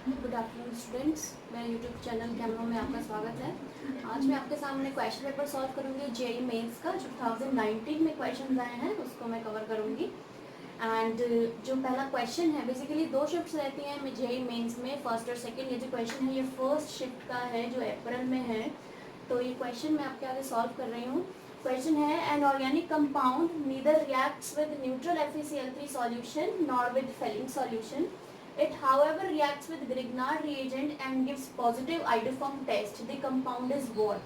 Good afternoon students, मेरे YouTube channel camera में आपका स्वागत है। आज मैं आपके सामने क्वेश्चन पेपर सॉल्व करूंगी जेईई मेंस का। जो 2019 में क्वेश्चन आए हैं उसको मैं कवर करूंगी। एंड जो पहला क्वेश्चन है, बेसिकली दो शिफ्ट्स रहती हैं जेईई मेंस में, फर्स्ट और सेकंड। ये जो क्वेश्चन है ये फर्स्ट शिफ्ट का है जो अप्रैल में है। तो ये क्वेश्चन मैं आपके आगे सॉल्व कर रही हूँ। क्वेश्चन है, an organic compound neither reacts with neutral FeCl3 solution nor with Fehling solution. It however reacts with Grignard reagent and gives positive iodoform test. The compound is what?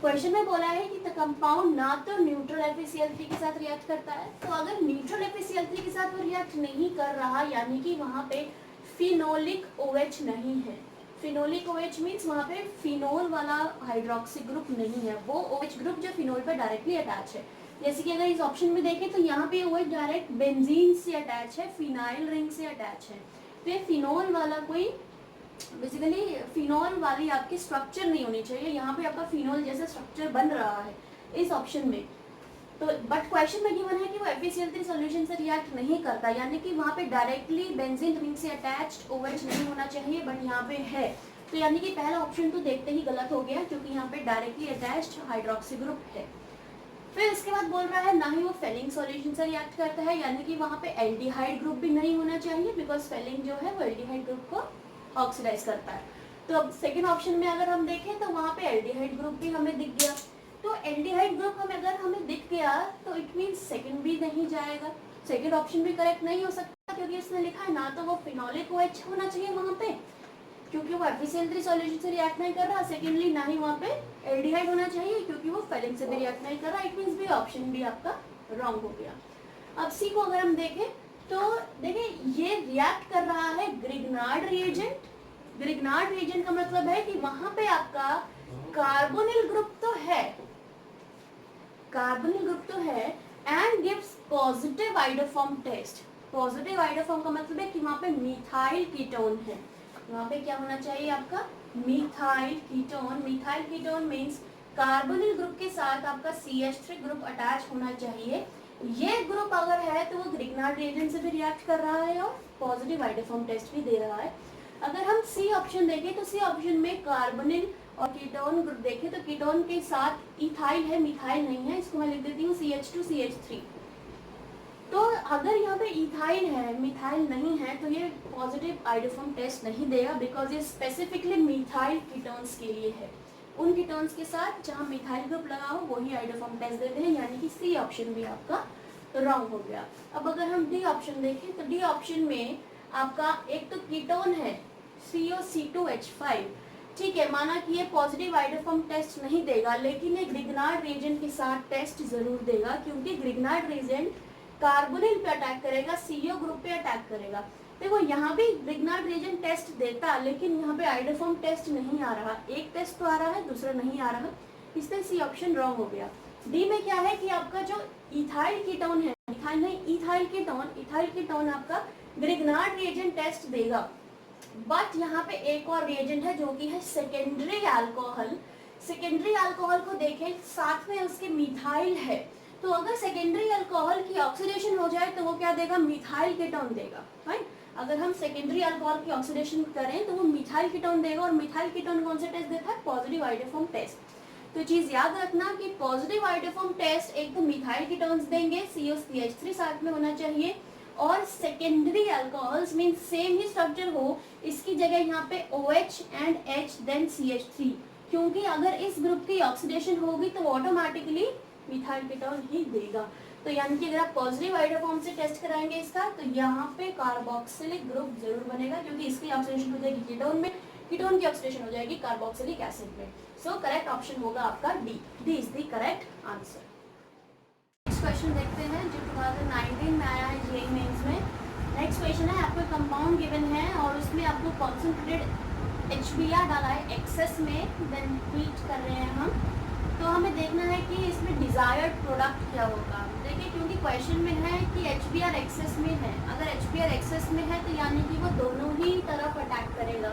Question में बोला है कि compound ना तो neutral FeCl3 के साथ react करता है, तो अगर न्यूट्रल FeCl3 के साथ वो रिएक्ट नहीं कर रहा, यानी कि वहाँ पे फिनोलिक OH नहीं है। फिनोलिक OH मीन्स वहाँ पे फिनोल वाला हाइड्रोक्सी ग्रुप नहीं है, वो OH ग्रुप जो फिनोल पर डायरेक्टली अटैच है। जैसे कि अगर इस ऑप्शन में देखें तो यहाँ पे OH डायरेक्ट बेंजीन से अटैच है, फिनाइल रिंग से अटैच है। तो ये फिनोल वाला कोई बेसिकली फिनोल वाली आपकी स्ट्रक्चर नहीं होनी चाहिए। यहाँ पे आपका फिनोल जैसा स्ट्रक्चर बन रहा है इस ऑप्शन में। तो बट क्वेश्चन में गिवन है कि वो FeCl3 सॉल्यूशन से रिएक्ट नहीं करता, यानी कि वहाँ पे डायरेक्टली बेंजीन रिंग से अटैच्ड OH नहीं होना चाहिए, बट यहाँ पे है। तो यानी कि पहला ऑप्शन तो देखते ही गलत हो गया, क्योंकि यहाँ पे डायरेक्टली अटैच्ड हाइड्रोक्सी ग्रुप है। फिर उसके बाद बोल रहा है ना ही वो फेलिंग सॉल्यूशन से रिएक्ट करता है, यानी कि वहाँ पे एल्डिहाइड ग्रुप भी नहीं होना चाहिए, बिकॉज फेलिंग जो है वो एल्डिहाइड ग्रुप को ऑक्सीडाइज करता है। तो अब सेकेंड ऑप्शन में अगर हम देखें तो वहाँ पे एल्डिहाइड ग्रुप भी हमें दिख गया। तो एल्डिहाइड ग्रुप हमें दिख गया तो इट मीन सेकेंड भी नहीं जाएगा, सेकेंड ऑप्शन भी करेक्ट नहीं हो सकता, क्योंकि इसने लिखा है ना तो वो फिनोलिक OH होना चाहिए वहाँ पे, क्योंकि वो FeCl3 सॉल्यूशन से रिएक्ट नहीं कर रहा। सेकेंडली ना ही वहाँ पे एल्डिहाइड होना चाहिए, क्योंकि वो फेलिंग से भी रिएक्ट नहीं कर रहा। इट मींस भी ऑप्शन भी आपका रॉन्ग हो गया। अब सी को अगर हम देखें तो देखिए ये रिएक्ट कर रहा है ग्रिग्नार्ड रिएजेंट। ग्रिग्नार्ड रिएजेंट का मतलब है कि वहां पे आपका कार्बोनिल ग्रुप तो है, कार्बोनिल ग्रुप तो है, and gives positive iodoform test. Positive iodoform का मतलब है कि वहां पे मिथाइल कीटोन है। वहाँ पे क्या होना चाहिए आपका methyl ketone. Methyl ketone means carbonyl group के साथ आपका CH3 ग्रुप अटैच होना चाहिए। ये ग्रुप अगर है तो वो ग्रिग्नार्ड रिएजेंट से भी रिएक्ट कर रहा है और पॉजिटिव आइडोफॉर्म टेस्ट भी दे रहा है। अगर हम सी ऑप्शन देखें तो सी ऑप्शन में कार्बोनिल और कीटोन ग्रुप देखें तो कीटोन के साथ इथाइल है, मिथाइल नहीं है। इसको मैं लिख देती हूँ CH2 CH3। तो अगर यहाँ पे इथाइल है, मिथाइल नहीं है, तो ये पॉजिटिव आइडोफॉर्म टेस्ट नहीं देगा, बिकॉज ये स्पेसिफिकली मिथाइल कीटोन्स के लिए है। उन कीटोन्स के साथ जहाँ मिथाइल ग्रुप लगा हो वही आइडोफॉर्म टेस्ट देते हैं, यानी कि सी ऑप्शन भी आपका रॉन्ग हो गया। अब अगर हम डी ऑप्शन देखें तो डी ऑप्शन में आपका एक तो कीटोन है COC2H5, ठीक है, माना कि ये पॉजिटिव आइडोफॉर्म टेस्ट नहीं देगा, लेकिन ये ग्रिग्नार्ड रिएजेंट के साथ टेस्ट जरूर देगा, क्योंकि ग्रिग्नार्ड रिएजेंट कार्बोनिल पे अटैक करेगा, CO ग्रुप पे अटैक करेगा। देखो यहाँ भी ग्रिग्नार्ड रिएजेंट टेस्ट देता, लेकिन यहाँ पे आइडोफॉर्म टेस्ट नहीं आ रहा। एक टेस्ट तो आ रहा है, दूसरा नहीं आ रहा, इसलिए सी ऑप्शन रॉन्ग हो गया। डी में क्या है कि आपका जो इथाइल कीटोन है, इथाइल नहीं इथाइल कीटोन आपका ग्रिग्नार्ड रिएजेंट टेस्ट देगा, बट यहाँ पे एक और रिएजेंट है जो कि है सेकेंडरी अल्कोहल। सेकेंडरी अल्कोहल को देखें, साथ में उसके मिथाइल है, तो अगर सेकेंडरी अल्कोहल की ऑक्सीडेशन हो जाए तो वो क्या देगा, मिथाइल कीटोन देगा, राइट। अगर हम सेकेंडरी अल्कोहल की ऑक्सीडेशन करें तो वो मिथाइल कीटोन देगा, और मिथाइल कीटोन कौन सा टेस्ट देता है, पॉजिटिव आइडोफॉर्म टेस्ट। तो चीज याद रखना कि पॉजिटिव आइडोफॉर्म टेस्ट एक तो मिथाइल कीटोन्स देंगे, COCH3 साथ में होना चाहिए, और सेकेंडरी अल्कोहल्स मीन सेम ही स्ट्रक्चर हो, इसकी जगह यहाँ पे OH and H then CH3, क्योंकि अगर इस ग्रुप की ऑक्सीडेशन होगी तो ऑटोमेटिकली मिथाइल कीटोन ही देगा। तो यानी कि अगर आप पॉजिटिव आइडोफॉर्म से टेस्ट कराएंगे इसका, तो यहाँ पे कार्बोक्सिलिक ग्रुप जरूर बनेगा, क्योंकि इसकी ऑक्सीडेशन हो जाएगी कीटोन में, कीटोन की ऑक्सीडेशन हो जाएगी कार्बोक्सिलिक एसिड में। सो करेक्ट ऑप्शन होगा आपका D. D is the correct answer. Next question देखते हैं जो 2019 में आया है जेईई मेंस में। नेक्स्ट क्वेश्चन है, आपको कंपाउंड गिवन है और उसमें आपको कॉन्सेंट्रेटेड HBr डाला है एक्सेस में, देन हीट कर रहे हैं हम, तो हमें देखना है कि इसमें डिजायर्ड प्रोडक्ट क्या होगा। देखिए, क्योंकि क्वेश्चन में है कि HBr एक्सेस में है, अगर HBr एक्सेस में है तो यानी कि वो दोनों ही तरफ अटैक करेगा,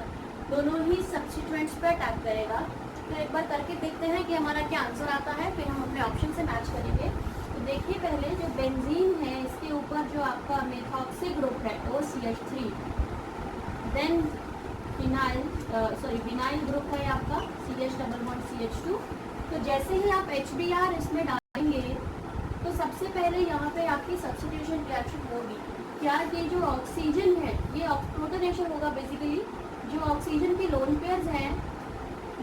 दोनों ही सब्स्टिट्यूएंट्स पे अटैक करेगा। तो एक बार करके देखते हैं कि हमारा क्या आंसर आता है, फिर हम अपने ऑप्शन से मैच करेंगे। तो देखिए, पहले जो बेंजीन है इसके ऊपर जो आपका मेथॉक्सी ग्रुप है OCH3, देन विनाइल ग्रुप है आपका CH डबल बॉन्ड CH2। तो जैसे ही आप HBr इसमें डालेंगे तो सबसे पहले यहाँ पे आपकी सब्स्टिट्यूशन रिएक्शन होगी। क्या ये जो ऑक्सीजन है ये प्रोटोनेशन होगा बेसिकली। जो ऑक्सीजन के लोन पेयर्स हैं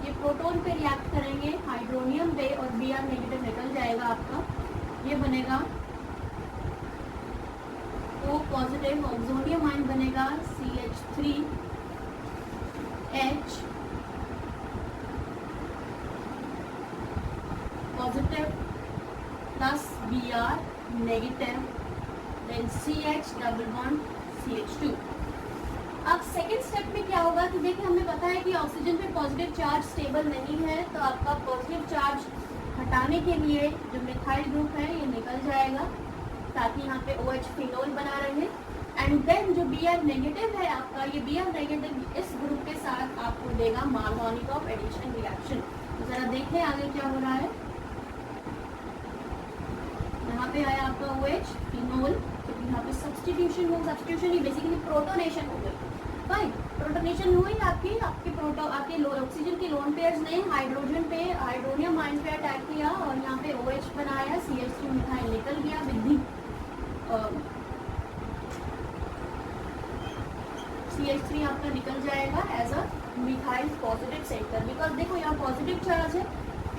ये प्रोटॉन पे रिएक्ट करेंगे हाइड्रोनियम पे और Br नेगेटिव निकल जाएगा आपका। ये बनेगा O पॉजिटिव, ऑक्सोनियम आयन बनेगा CH3H positive plus Br negative, then CH double bond CH2। अब सेकेंड स्टेप में क्या होगा कि देखिए हमें पता है कि ऑक्सीजन पे पॉजिटिव चार्ज स्टेबल नहीं है, तो आपका पॉजिटिव चार्ज हटाने के लिए जो मिथाइल ग्रुप है ये निकल जाएगा ताकि यहाँ पे OH फिनोल बना रहे। एंड देन जो Br नेगेटिव है आपका, ये Br नेगेटिव इस ग्रुप के साथ आपको देगा मार्कोनिकॉफ एडिशन रिएक्शन। तो जरा देखें आगे क्या हो रहा है। यहाँ पे आया आपका OH फिनोल, तो यहाँ पे सब्स्टिट्यूशन ही बेसिकली प्रोटोनेशन हो गई। फाइन, प्रोटोनेशन हुई आपके ऑक्सीजन के लोन पेयर्स ने हाइड्रोजन पे हाइड्रोनियम आयन पे अटैक किया और यहाँ पे OH बनाया, CH3 मिथाइल निकल गया विद CH3 आपका निकल जाएगा as a methyl positive centre. Because देखो यहाँ पॉजिटिव चार्ज है,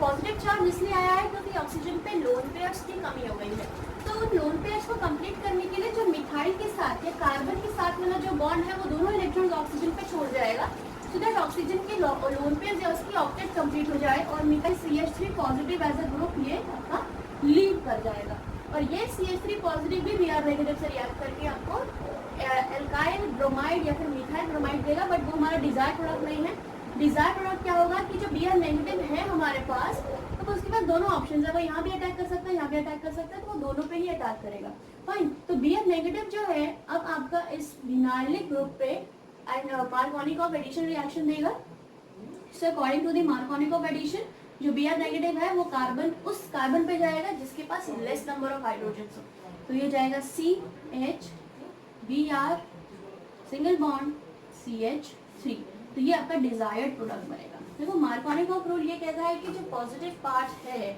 पॉजिटिव चार्ज इसलिए आया है क्योंकि ऑक्सीजन पे लोन पेयर्स की कमी हो गई है। तो उन लोन पेयर्स को कंप्लीट करने के लिए जो मिथाइल के साथ या कार्बन के साथ वाला जो बॉन्ड है वो दोनों इलेक्ट्रॉन्स ऑक्सीजन पे छोड़ जाएगा, सो दैट ऑक्सीजन के लोन पेयर्स या उसकी ऑक्टेट कंप्लीट हो जाए और methyl CH3 positive as a group ये आपका लीव कर जाएगा। और ये CH3 पॉजिटिव भी Br नेगेटिव से रिएक्ट करके आपको एल्काइल ब्रोमाइड या फिर मिथाइल ब्रोमाइड देगा, बट वो हमारा डिजायर्ड प्रोडक्ट नहीं है। डिजायर्ड प्रोडक्ट क्या होगा कि जो Br नेगेटिव है हमारे पास, तो उसके पास दोनों ऑप्शन है, वो यहाँ भी अटैक कर सकता है, यहाँ भी अटैक कर सकता है, तो वो दोनों पे ही अटैक करेगा। फाइन, तो Br नेगेटिव जो है अब आपका इस विनाइलिक ग्रुप पे एंड मार्कोनिकॉफ एडिशन रिएक्शन देगा। So according to the Markovnikov addition जो Br नेगेटिव है वो कार्बन उस कार्बन पे जाएगा जिसके पास लेस नंबर ऑफ हाइड्रोजन हो, तो ये जाएगा CH Br single bond CH3, तो ये आपका डिजायर्ड प्रोडक्ट बनेगा। देखो मार्कोनिकॉफ रूल ये कहता है कि जो पॉजिटिव पार्ट है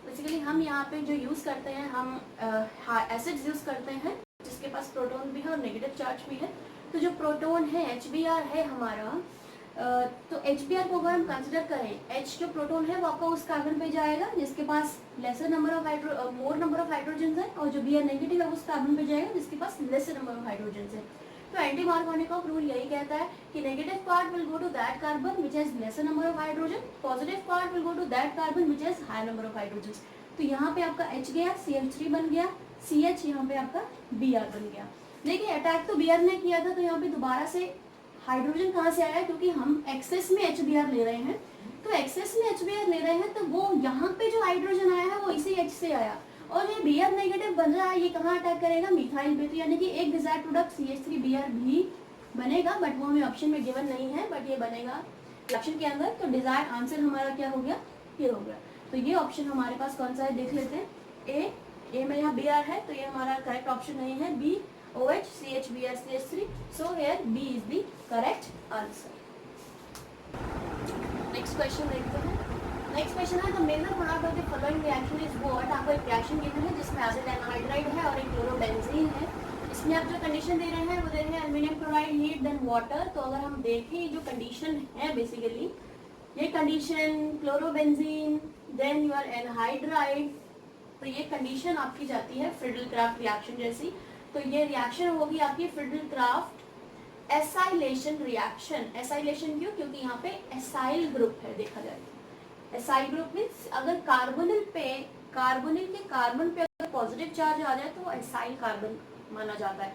बेसिकली हम यहाँ पे जो यूज करते हैं हम एसिड्स यूज करते हैं जिसके पास प्रोटॉन भी है और नेगेटिव चार्ज भी है। तो जो प्रोटॉन है HBr है हमारा, तो HBr को अगर हम कंसिडर करें, H जो प्रोटॉन है वो आपका उस कार्बन पे जाएगा जिसके पास lesser number of more number of hydrogen है, और जो Br नेगेटिव है उस कार्बन पे जाएगा जिसके पास लेसर नंबर ऑफ हाइड्रोजन है। तो एंटी मार्कोनिकॉफ रूल यही कहता है कि negative part will go to that carbon which has lesser number of hydrogen, positive part will go to that carbon which has high number of hydrogen. तो यहाँ पे आपका H गया, CH3 बन गया, CH यहाँ पे आपका Br बन गया। देखिए अटैक तो Br ने किया था, तो यहाँ पे दोबारा से हाइड्रोजन कहाँ से आया, क्योंकि हम एक्सेस में HBr ले रहे हैं। तो एक्सेस में HBr ले रहे हैं तो वो यहाँ पे जो हाइड्रोजन आया है वो इसी H से आया, और ये Br नेगेटिव बन रहा है, ये कहाँ अटैक करेगा, मिथाइल पे। तो यानी कि एक डिजायर्ड प्रोडक्ट CH3Br भी बनेगा, बट वो हमें ऑप्शन में गिवन नहीं है, बट ये बनेगा रिएक्शन के अंदर। तो डिजायर्ड आंसर हमारा क्या हो गया, ये हो गया। तो ये ऑप्शन हमारे पास कौन सा है देख लेते हैं। ए में यहाँ Br है तो ये हमारा करेक्ट ऑप्शन नहीं है। B OH CH Br CH3, so here B is the correct answer. Next question देखते हैं। नेक्स्ट क्वेश्चन है the major product of the following reaction is what. आपको एक रिएक्शन गिवन है जिसमें एसिड एनहाइड्राइड है और एक क्लोरोबेंजीन है। इसमें आप जो कंडीशन दे रहे हैं वो दे रहे हैं aluminium chloride heat then water. तो अगर हम देखें जो कंडीशन है बेसिकली ये condition chlorobenzene then your anhydride, तो ये कंडीशन आपकी जाती है फ्रिडल क्राफ्ट रिएक्शन जैसी। तो ये रिएक्शन होगी आपकी Friedel Crafts acylation reaction. Acylation क्यों, क्योंकि यहाँ पे एसाइल ग्रुप है देखा जाए। एसाइल ग्रुप मीन्स अगर कार्बोनिल के कार्बन पे अगर पॉजिटिव चार्ज आ जाए तो वो एसाइल कार्बन माना जाता है।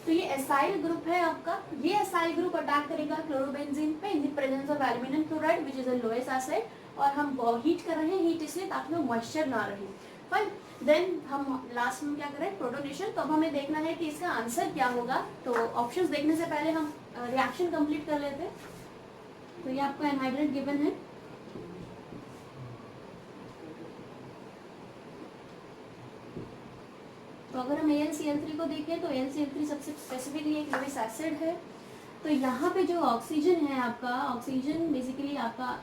तो ये एसाइल ग्रुप है आपका। ये एसाइल ग्रुप अटैक करेगा क्लोरोबेंजीन पे in the presence of aluminium chloride which is a lowest acid, और हम हीट कर रहे हैं, हीट इसलिए ताकि वो मॉइस्चर ना रहे। फाइन, देन हम लास्ट में क्या करें प्रोटोनेशन। तो अब हमें देखना है कि इसका आंसर क्या होगा। तो ऑप्शंस देखने से पहले हम रिएक्शन कंप्लीट कर लेते हैं। तो ये आपका एनहाइड्रेट गिवन है। तो अगर हम AlCl3 को देखें तो AlCl3 सबसे स्पेसिफिकली एक लोएस्ट एसिड है। तो यहाँ पे जो ऑक्सीजन है आपका, ऑक्सीजन बेसिकली आपका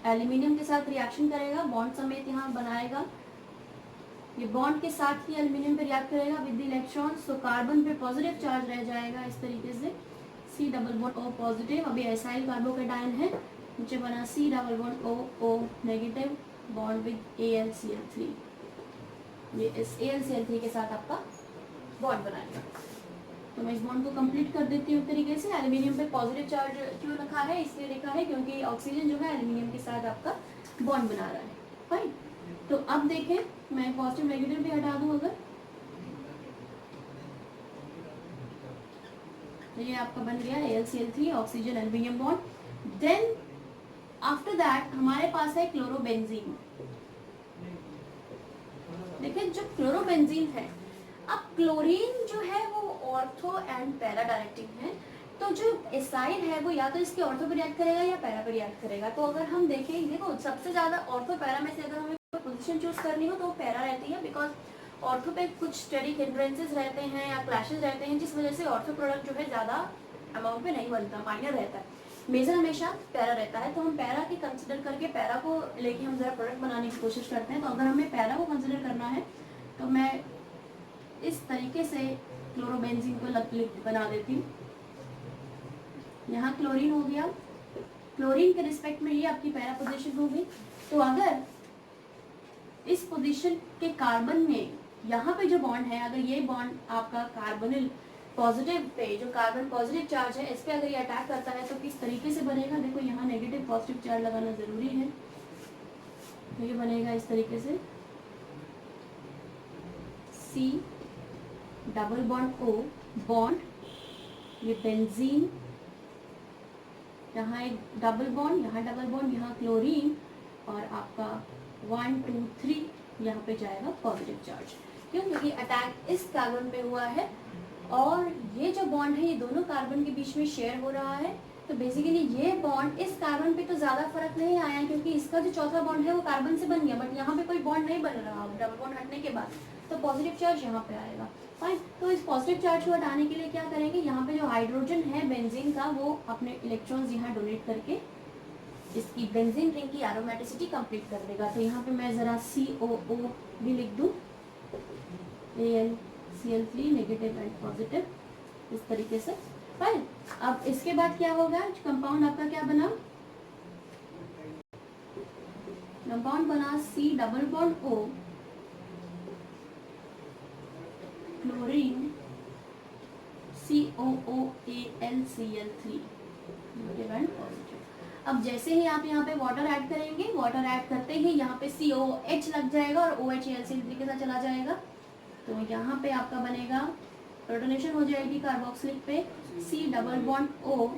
एल्यूमिनियम के साथ रिएक्शन करेगा, बॉन्ड समेत यहाँ बनाएगा, ये बॉन्ड के साथ ही एल्यूमिनियम पे रिएक्ट करेगा विद द इलेक्ट्रॉन्स, तो कार्बन पे पॉजिटिव चार्ज रह जाएगा इस तरीके से, C double bond O positive, अभी एसाइल कार्बोकेटाइन है, नीचे बना C double bond O negative, bond with AlCl3, ये इस AlCl3 के साथ आपका बॉन्ड बनाएगा। तो मैं इस बॉन्ड को कंप्लीट कर देती हूँ तरीके से। एल्यूमिनियम पे पॉजिटिव चार्ज क्यों रखा है, इसलिए लिखा है क्योंकि ऑक्सीजन जो है एल्यूमिनियम के साथ आपका बॉन्ड बना रहा है। फाइन, तो अब देखें, मैं पॉजिटिव नेगेटिव भी हटा दूँ अगर, तो ये आपका बन गया AlCl3 oxygen aluminium bond. Then after that हमारे पास है क्लोरोबेंजीन। देखिए जो क्लोरोबेंजीन है, अब क्लोरीन जो है वो ऑर्थो एंड पैरा डायरेक्टिंग है, तो जो एसाइल है वो या तो इसके ऑर्थो पे रिएक्ट करेगा या पैरा पे रिएक्ट करेगा। तो अगर हम देखें, देखो सबसे ज्यादा ऑर्थो पैरा में से अगर हमें पोजीशन चूज करनी हो तो वो पैरा रहती है, बिकॉज ऑर्थो पे कुछ स्टेरिक हिंड्रेंसेस रहते हैं या क्लैशेस रहते हैं, जिस वजह से ऑर्थो प्रोडक्ट जो है ज़्यादा अमाउंट में नहीं बनता, माइनर रहता है। मेजर हमेशा पैरा रहता है, तो हम पैरा की कंसिडर करके पैरा को लेके हम ज़रा प्रोडक्ट बनाने की कोशिश करते हैं। तो अगर हमें पैरा को कंसिडर करना है तो मैं इस तरीके से क्लोरोबेंजीन को बना देती हूँ। यहाँ क्लोरीन हो गया, क्लोरीन के रिस्पेक्ट में ये आपकी पैरा पोजीशन हो गई। तो अगर इस पोजीशन के कार्बन में यहाँ पे जो बॉन्ड है, अगर ये बॉन्ड आपका कार्बोनिल पॉजिटिव पे, जो कार्बन पॉजिटिव चार्ज है, इस पे अगर ये अटैक करता है तो किस तरीके से बनेगा, देखो यहाँ नेगेटिव पॉजिटिव चार्ज लगाना जरूरी है। तो ये बनेगा इस तरीके से, C double bond O bond, ये बेंजीन, यहाँ एक डबल बॉन्ड, यहाँ डबल बॉन्ड, यहाँ क्लोरीन, और आपका 1 2 3 यहाँ पे जाएगा पॉजिटिव चार्ज। क्यों? क्योंकि अटैक इस कार्बन पे हुआ है और ये जो बॉन्ड है ये दोनों कार्बन के बीच में शेयर हो रहा है। तो बेसिकली ये बॉन्ड इस कार्बन पे तो ज़्यादा फर्क नहीं आया, क्योंकि इसका जो चौथा बॉन्ड है वो कार्बन से बन गया, बट यहाँ पे कोई बॉन्ड नहीं बन रहा डबल बॉन्ड हटने के बाद, तो पॉजिटिव चार्ज यहाँ पे आएगा। फाइन, तो इस पॉजिटिव चार्ज को हटाने के लिए क्या करेंगे, यहाँ पे जो हाइड्रोजन है बेंजीन का, वो अपने इलेक्ट्रॉन्स यहाँ डोनेट करके इसकी बेंजीन रिंग की एरोमेटिसिटी कंप्लीट कर देगा। तो यहाँ पे मैं ज़रा COO भी लिख दूँ, AlCl3 नेगेटिव एंड पॉजिटिव, इस तरीके से। फाइन, अब इसके बाद क्या होगा, कंपाउंड आपका क्या बना, कंपाउंड बना C double bond O chlorine COO AlCl3 negative and positive. अब जैसे ही आप यहाँ पे वाटर ऐड करेंगे, वाटर ऐड करते ही यहाँ पे COH लग जाएगा और OH AlCl3 के साथ चला जाएगा। तो यहाँ पे आपका बनेगा, प्रोटोनेशन हो जाएगी कार्बोक्सिलिक पे, C double bond O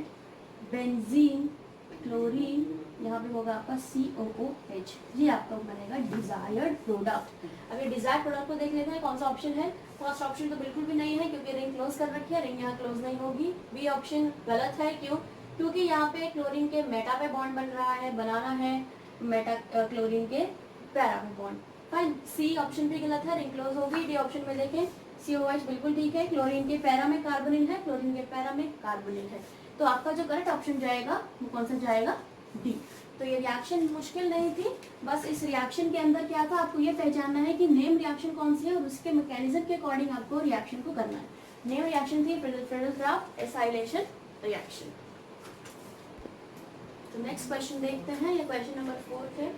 benzene chlorine, यहाँ पे होगा आपका COOH, ये आपका बनेगा डिजायर्ड प्रोडक्ट। अगर डिजायर्ड प्रोडक्ट को देख लेते हैं कौन सा ऑप्शन है, फर्स्ट ऑप्शन तो बिल्कुल भी नहीं है क्योंकि रिंग क्लोज कर रखी है, रिंग यहाँ क्लोज नहीं होगी। बी ऑप्शन गलत है, क्यों? क्योंकि यहाँ पे क्लोरीन के मेटा पे बॉन्ड बन रहा है, बनाना है मेटा क्लोरीन के पैरा पे बॉन्ड। फाइन, सी ऑप्शन भी गलत है, रिंग क्लोज होगी। डी ऑप्शन में देखें COH बिल्कुल ठीक है, क्लोरीन के पैरा में कार्बोनिल है, क्लोरीन के पैरा में कार्बोनिल है। तो आपका जो करेक्ट ऑप्शन जाएगा वो कौन सा जाएगा, डी। तो ये रिएक्शन मुश्किल नहीं थी, बस इस रिएक्शन के अंदर क्या था, आपको ये पहचानना है कि नेम रिएक्शन कौन सी है और उसके मैकेनिज्म के अकॉर्डिंग आपको रिएक्शन को करना है। नेम रिएक्शन थी फ्रेडल-क्राफ्ट एसाइलेशन रिएक्शन। तो नेक्स्ट क्वेश्चन देखते हैं, ये क्वेश्चन नंबर 4 है।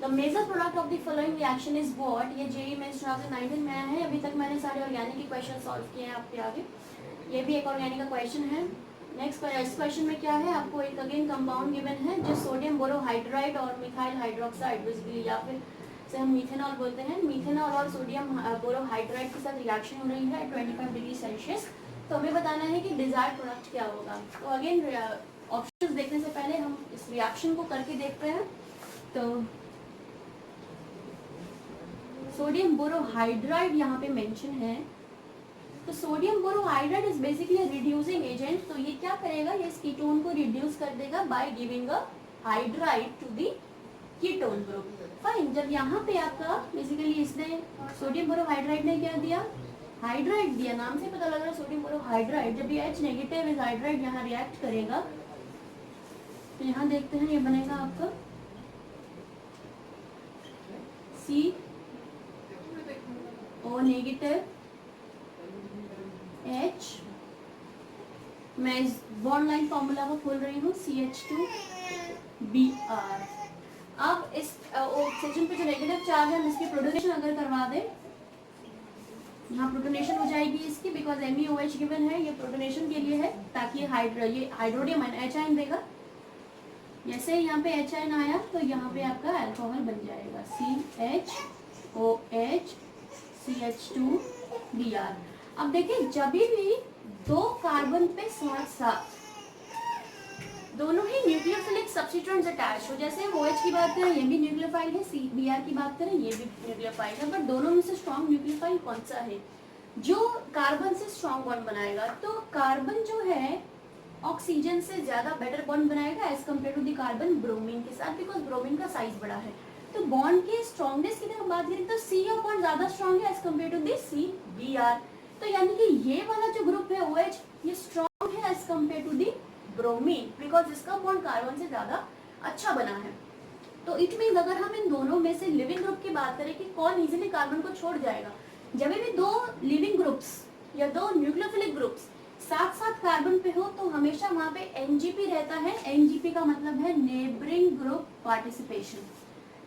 The major product of the following reaction is what. ये JEE मेंस 2019 में आया है। अभी तक मैंने सारे ऑर्गेनिक के क्वेश्चन सॉल्व किए हैं आपके आगे, ये भी एक ऑर्गेनिक का क्वेश्चन है। नेक्स्ट इस क्वेश्चन में क्या है, आपको एक अगेन कंपाउंड गिवन है जो सोडियम बोरोहाइड्राइड और मिथाइल हाइड्रोक्साइड बेसिकली, या फिर से हम मीथेनॉल बोलते हैं, मीथेनॉल और सोडियम बोरोहाइड्राइड के साथ रिएक्शन हो रही है 25 डिग्री सेल्सियस। तो हमें बताना है कि डिजायर्ड प्रोडक्ट क्या होगा। तो अगेन ऑप्शंस देखने से पहले हम इस रिएक्शन को करके देखते हैं। तो सोडियम बोरोहाइड्राइड यहाँ पे मेंशन है, तो sodium borohydride is basically reducing agent. तो ये क्या करेगा, ये इस कीटोन को रिड्यूस कर देगा by giving a hydride to the ketone group. Fine, जब यहाँ पे आपका बेसिकली इसने सोडियम बोरोहाइड्राइड ने क्या दिया, हाइड्राइड दिया, नाम से पता लग रहा है सोडियम बोरोहाइड्राइड। जब ये H नेगेटिव इस हाइड्राइड यहाँ रिएक्ट करेगा तो यहाँ देखते हैं ये बनेगा आपका CO नेगेटिव H, मैं इस बॉन्ड लाइन फॉर्मूला को खोल रही हूँ, CH2Br। अब इस ऑक्सीजन पे जो नेगेटिव चार्ज है हम इसकी प्रोटोनेशन अगर करवा दें, यहाँ प्रोटोनेशन हो जाएगी इसकी, बिकॉज MEOH गिवन है, ये प्रोटोनेशन के लिए है ताकि ये हाइड्रोडियम H आयन देगा। जैसे यहाँ पे H आयन आया तो यहाँ पे आपका अल्कोहल बन जाएगा CHOH CH2Br। अब देखिए जब भी दो कार्बन पे साथ साथ दोनों ही न्यूक्लियोफिलिक सब्स्टिट्यूएंट्स अटैच हो, जैसे हम OH की बात करें ये भी न्यूक्लियोफाइल है, Br की बात करें ये भी न्यूक्लियोफाइल है, बट दोनों में से स्ट्रॉन्ग न्यूक्लियोफाइल कौन सा है जो कार्बन से स्ट्रॉन्ग बॉन्ड बनाएगा? तो कार्बन जो है ऑक्सीजन से ज्यादा बेटर बॉन्ड बनाएगा as compare to the carbon bromine के साथ, बिकॉज ब्रोमीन का साइज बड़ा है। तो बॉन्ड के स्ट्रॉन्गनेस की तरफ बात करें तो CO बॉन्ड ज्यादा स्ट्रॉन्ग है as compare to the CBr। तो यानी कि ये वाला जो ग्रुप है OH ये स्ट्रॉन्ग है as compare to the bromine, because इसका बॉन्ड कार्बन से ज्यादा अच्छा बना है। तो इट मीन अगर हम इन दोनों में से लिविंग ग्रुप की बात करें कि कौन इजीली कार्बन को छोड़ जाएगा, जब भी दो लिविंग ग्रुप्स या दो न्यूक्लियोफिलिक ग्रुप्स साथ साथ कार्बन पे हो तो हमेशा वहां पे NGP रहता है। NGP का मतलब है neighbouring group participation,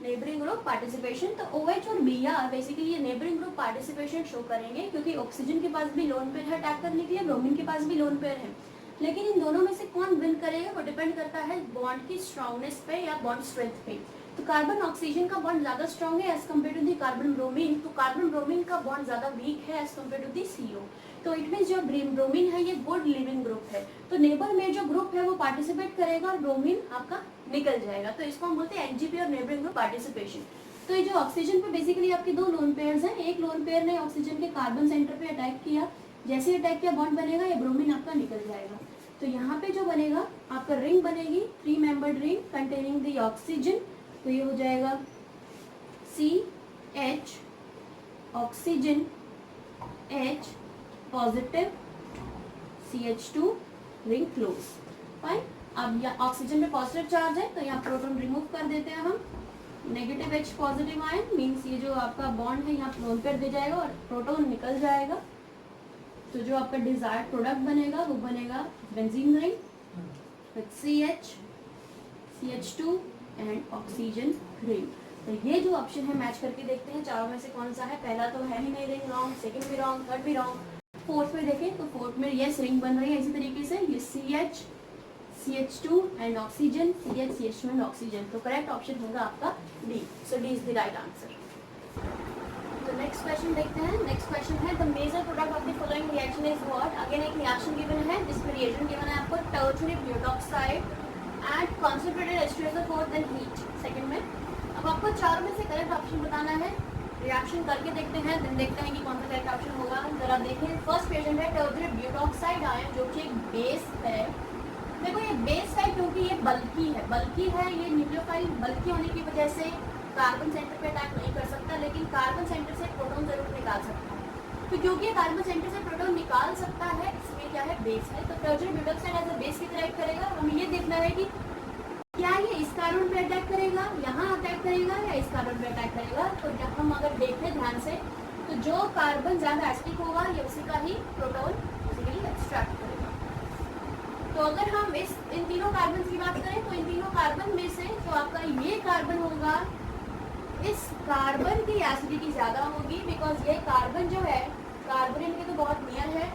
neighbouring group participation. तो OH और Br बेसिकली ये नेबरिंग ग्रुप पार्टिसिपेशन शो करेंगे, क्योंकि ऑक्सीजन के पास भी लोन पेयर है अटैक करने के लिए, ब्रोमीन के पास भी लोन पेयर है। लेकिन इन दोनों में से कौन विन करेगा वो डिपेंड करता है बॉन्ड की स्ट्रॉन्गनेस पे या बॉन्ड स्ट्रेंथ पे। तो कार्बन ऑक्सीजन का बॉन्ड ज्यादा स्ट्रॉन्ग है as compare to the carbon bromine, तो कार्बन ब्रोमीन का बॉन्ड ज्यादा वीक है as compare to the CO। तो इट मीन जो ब्रोमीन है ये गुड लिविंग ग्रुप है, तो नेबर में जो ग्रुप है वो पार्टिसिपेट करेगा और ब्रोमीन आपका निकल जाएगा। तो इसको हम बोलते हैं NGP और नेबरिंग ग्रुप पार्टिसिपेशन। तो ये जो ऑक्सीजन पे बेसिकली आपके दो लोन पेयर्स हैं, एक लोन पेयर ने ऑक्सीजन के कार्बन सेंटर पे अटैक किया, जैसे ही अटैक किया बॉन्ड बनेगा या ब्रोमीन आपका निकल जाएगा। तो यहाँ पे जो बनेगा आपका रिंग बनेगी 3 membered ring containing the oxygen, तो ये हो जाएगा CH oxygen H positive CH2 ring close. Fine. अब यहाँ ऑक्सीजन में पॉजिटिव चार्ज है तो यहाँ प्रोटॉन रिमूव कर देते हैं हम, negative H positive ion means ये जो आपका बॉन्ड है यहाँ लोन पेयर दे जाएगा और प्रोटॉन निकल जाएगा। तो जो आपका डिजायर्ड प्रोडक्ट बनेगा वो बनेगा benzene ring with CH CH2 and oxygen ring. तो ये जो ऑप्शन है मैच करके देखते हैं चारों में से कौन सा है। पहला तो है ही नहीं रिंग, रॉन्ग, सेकंड भी रॉन्ग, थर्ड भी रॉन्ग। फोर्थ में देखें तो फोर्थ में यस रिंग बन रही है इसी तरीके से, ये CH CH2 and oxygen, CH CH2 and oxygen. तो करेक्ट ऑप्शन होगा आपका D। So D is the right answer. तो नेक्स्ट क्वेश्चन देखते हैं। नेक्स्ट क्वेश्चन है the major product of the following reaction is what. Again एक reaction given है जिसमें रिएजेंट गिवन है आपको tertiary butoxide at concentrated H2SO4 then heat. Second में अब आपको चारों में से करेक्ट ऑप्शन बताना है। रिएक्शन करके देखते हैं, देन देखते हैं कि कौन सा करेक्ट ऑप्शन होगा। जरा देखें, फर्स्ट प्रेजेंट है टर्शरी ब्यूटॉक्साइड आयन जो कि एक बेस है। देखो ये बेस है क्योंकि ये बल्की है, ये न्यूक्लियोफाइल बल्की होने की वजह से कार्बन सेंटर पे अटैक नहीं कर सकता, लेकिन कार्बन सेंटर से प्रोटॉन जरूर निकाल सकता है। तो क्योंकि ये कार्बन सेंटर से प्रोटॉन निकाल सकता है इसमें क्या है बेस है, तो tertiary butoxide as a base की तरह एक्ट करेगा। हमें ये देखना है कि क्या ये इस कार्बन पे अटैक करेगा, यहाँ अटैक करेगा या इस कार्बन पे अटैक करेगा। तो जब हम अगर देखें ध्यान से तो जो कार्बन ज्यादा एसिडिक होगा ये उसी का ही प्रोटॉन बेसिकली एक्सट्रैक्ट करेगा। तो अगर हम इन तीनों कार्बन की बात करें तो इन तीनों कार्बन में से जो आपका ये कार्बन होगा इस कार्बन की एसिडिटी ज्यादा होगी, बिकॉज ये कार्बन जो है कार्बोनिल के तो बहुत नियर है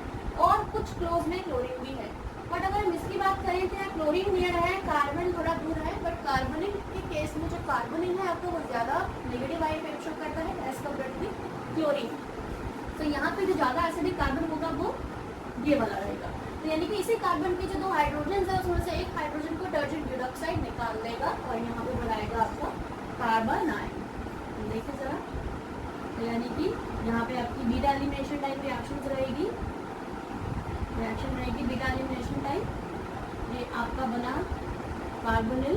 और कुछ क्लोज में क्लोरीन भी है। बट अगर हम इसकी बात करें तो क्लोरीन नियर है, कार्बन थोड़ा दूर है, बट कार्बोनिल के केस में जो कार्बोनिल है आपको वो ज्यादा नेगेटिव आयन पे शो करता है एज कम्पेयर टू क्लोरीन। तो यहाँ पे जो ज्यादा एसिडिक कार्बन होगा वो ये वाला रहेगा। तो यानी कि इसी कार्बन के जो दो हाइड्रोजन है उसमें से एक हाइड्रोजन को टर्शरी ब्यूटॉक्साइड निकाल देगा और यहाँ पे बनाएगा आपका कार्बन आयन। देखिए जरा, तो यानी कि यहाँ पे आपकी बीटा एलिमिनेशन टाइप रिएक्शन रहेगी, बीटा एलिमिनेशन टाइप। ये आपका बना कार्बोनिल,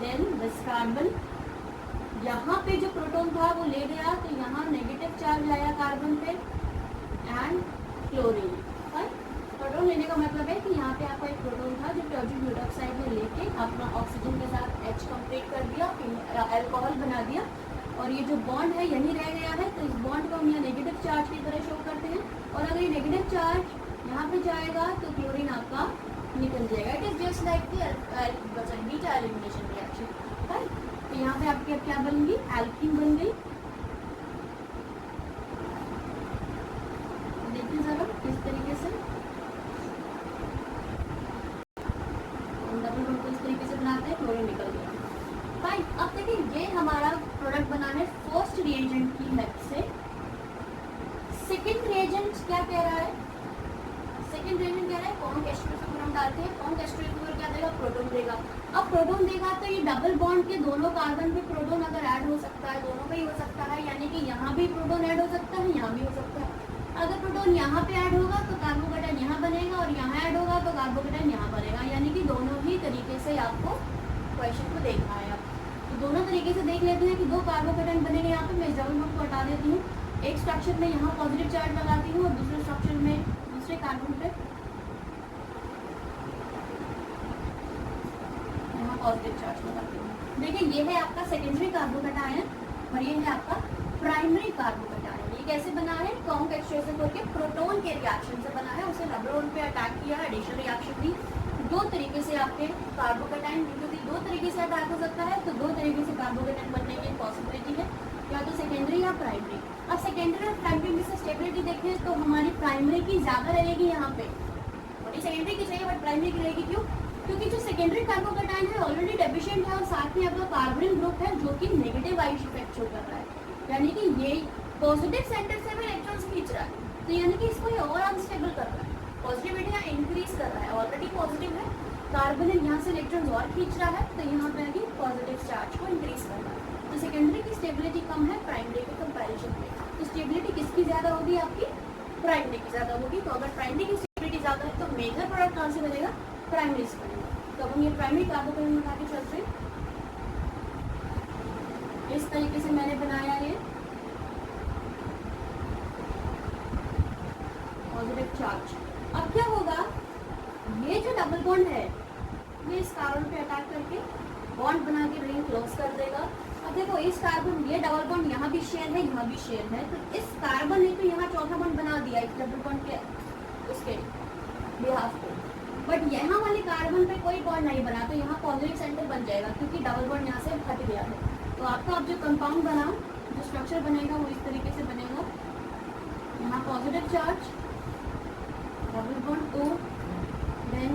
देन दिस कार्बन, यहाँ पे जो प्रोटॉन था वो ले गया तो यहाँ नेगेटिव चार्ज आया कार्बन पे एंड क्लोरीन। प्रोटॉन लेने का मतलब है कि यहाँ पे आपका एक प्रोटॉन था जो टर्जियम हाइड्रोक्साइड में लेके अपना ऑक्सीजन के साथ H कंप्लीट कर दिया, अल्कोहल बना दिया, और ये जो बॉन्ड है यही रह गया है, तो इस बॉन्ड को हम यहाँ नेगेटिव चार्ज की तरह शो करते हैं। और अगर ये नेगेटिव चार्ज यहाँ पे जाएगा तो क्लोरीन आपका निकल जाएगा। It is just like the beta elimination reaction, right. तो यहाँ पे आपकी अब क्या बन गई, एल्कीन बन गई। देखिए जरा किस तरीके से डबल बॉन्ड को इस तरीके से बनाते हैं, क्लोरीन निकल गया। फाइन, अब देखिए ये हमारा प्रोडक्ट बना है फर्स्ट रिएजेंट की हेल्प से। सेकंड रिएजेंट क्या कह रहा है, सेकंड रिएजेंट कह रहा है कॉन्क H2SO4 हम डालते हैं, कॉन्क H2SO4 क्या देगा, प्रोटॉन देगा। अब प्रोटॉन देगा तो ये डबल बॉन्ड के दोनों कार्बन पे प्रोटॉन अगर ऐड हो सकता है, दोनों पे ही हो सकता है, यानी कि यहाँ भी प्रोटॉन ऐड हो सकता है, यहाँ भी हो सकता है। अगर प्रोटॉन यहाँ पे ऐड होगा तो कार्बोकेटाइन यहाँ बनेगा, और यहाँ ऐड होगा तो कार्बोकेटाइन यहाँ बनेगा, यानी कि दोनों ही तरीके से आपको क्वेश्चन को देखना है। तो दोनों तरीके से देख लेते हैं कि दो कार्बोकेटाइन बनेंगे। यहाँ पे मैं इस डबल बॉन्ड को हटा देती हूँ, एक स्ट्रक्चर में यहाँ पॉजिटिव चार्ज लगाती हूँ और दूसरे स्ट्रक्चर में दूसरे कार्बन पे यहाँ पॉजिटिव चार्ज लगाती हूँ। देखिए ये है आपका सेकेंडरी कार्बोकेटाइन और ये है आपका प्राइमरी कार्बोकेटाइन। ये कैसे बना है, कॉन्क H2SO4 के प्रोटॉन के रिएक्शन से बना है, उसे डबल बॉन्ड पे अटैक किया, एडिशन रिएक्शन दी। दो तरीके से आपके कार्बोकेटाइन, क्योंकि दो तरीके से अटैक हो सकता है, तो दो तरीके से कार्बोकेटाइन बनने की पॉसिबिलिटी है, या तो सेकेंडरी या प्राइमरी। अब सेकेंडरी और प्राइमरी में से स्टेबिलिटी देखें तो हमारी प्राइमरी की ज़्यादा रहेगी यहाँ पे, और सेकेंडरी की चाहिए बट प्राइमरी की रहेगी। क्यों, क्योंकि जो सेकेंडरी कार्बोकेटाइन है ऑलरेडी डेफिशिएंट है, और साथ में आपका कार्बोनिल ग्रुप है जो कि नेगेटिव आइश इफेक्ट शो कर रहा है, यानी कि ये पॉजिटिव सेंटर से भी इलेक्ट्रॉन्स खींच रहा है, तो यानी कि इसको ये और अनस्टेबल कर रहा है, पॉजिटिविटी यहाँ इंक्रीज कर रहा है, ऑलरेडी पॉजिटिव है, कार्बोनिल यहाँ से इलेक्ट्रॉन्स और खींच रहा है, तो यहाँ पे आगे पॉजिटिव चार्ज को इंक्रीज कर रहा है। तो सेकेंडरी की स्टेबिलिटी कम है प्राइमरी के कंपैरिजन में, तो स्टेबिलिटी किसकी ज़्यादा होगी, आपकी प्राइमरी की ज़्यादा होगी। तो अगर प्राइमरी की स्टेबिलिटी ज़्यादा है तो मेजर प्रोडक्ट कहाँ से बनेगा, प्राइमरी से बनेगा। तो अब हम ये प्राइमरी कार्बोकेटाइन बना के चलते हैं। इस तरीके से मैंने बनाया ये पॉजिटिव चार्ज। अब क्या होगा, ये जो डबल बॉन्ड है ये इस कार्बन पे अटैक करके बॉन्ड बना के रिंग क्लोज कर देगा। अब देखो इस कार्बन, ये डबल बॉन्ड यहाँ भी शेयर है, यहाँ भी शेयर है, तो इस कार्बन ने तो यहाँ चौथा बॉन्ड बना दिया इस डबल बॉन्ड के उसके बिहाफ को, बट यहाँ वाले कार्बन पे कोई बॉन्ड नहीं बना, तो यहाँ पॉजिटिव सेंटर बन जाएगा क्योंकि डबल बॉन्ड यहाँ से हट गया है। तो आपका अब जो कंपाउंड बना, जो स्ट्रक्चर बनेगा वो इस तरीके से बनेगा, यहाँ positive charge, double bond O, then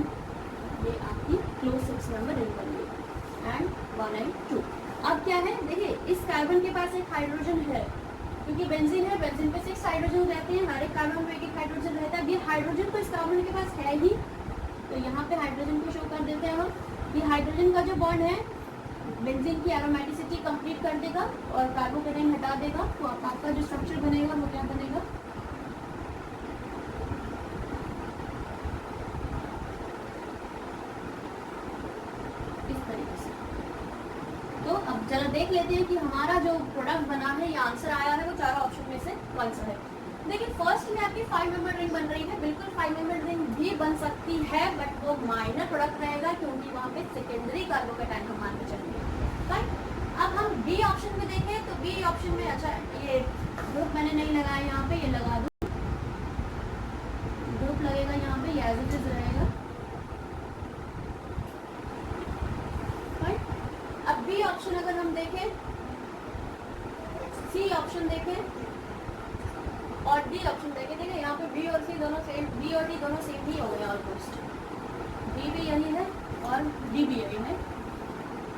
ये आपकी क्लोज 6 मेंबर रिंग बन गई एंड 1 and 2। अब क्या है, देखिए इस कार्बन के पास एक हाइड्रोजन है, क्योंकि बेंजीन है, बेंजीन पे 6 हाइड्रोजन रहते हैं, हर एक कार्बन में एक हाइड्रोजन रहता है। ये हाइड्रोजन तो इस कार्बन के पास है ही, तो यहाँ पे हाइड्रोजन को शो कर देते हैं हम। ये हाइड्रोजन का जो बॉन्ड है बेंजीन की एरोमेटिसिटी कंप्लीट कर देगा और कार्बोकेटाइन हटा देगा, तो आपका जो स्ट्रक्चर बनेगा वो क्या बनेगा, इस तरीके से। तो अब जरा देख लेते हैं कि हमारा जो प्रोडक्ट बना है या आंसर आया है वो चारों ऑप्शन में से कौन सा है। देखिए फर्स्ट में आपकी 5 मेंबर रिंग बन रही है, बिल्कुल 5 मेंबर रिंग भी बन सकती है, बट वो माइनर प्रोडक्ट रहेगा क्योंकि वहाँ पे सेकेंडरी कार्बोकेटाइन हम मान के चलेंगे। अब हम बी ऑप्शन में देखें तो बी ऑप्शन में, अच्छा ये ग्रुप मैंने नहीं लगाया यहाँ पे, ये लगा दूँ, ग्रुप लगेगा यहाँ पे, ये एज इट इज रहेगा। अब बी ऑप्शन अगर हम देखें, सी ऑप्शन देखें और डी ऑप्शन देखें, देखिए यहाँ पे बी और सी दोनों सेम, बी और डी दोनों सेम ही हो गए ऑलमोस्ट, बी भी यही है और डी भी यही है,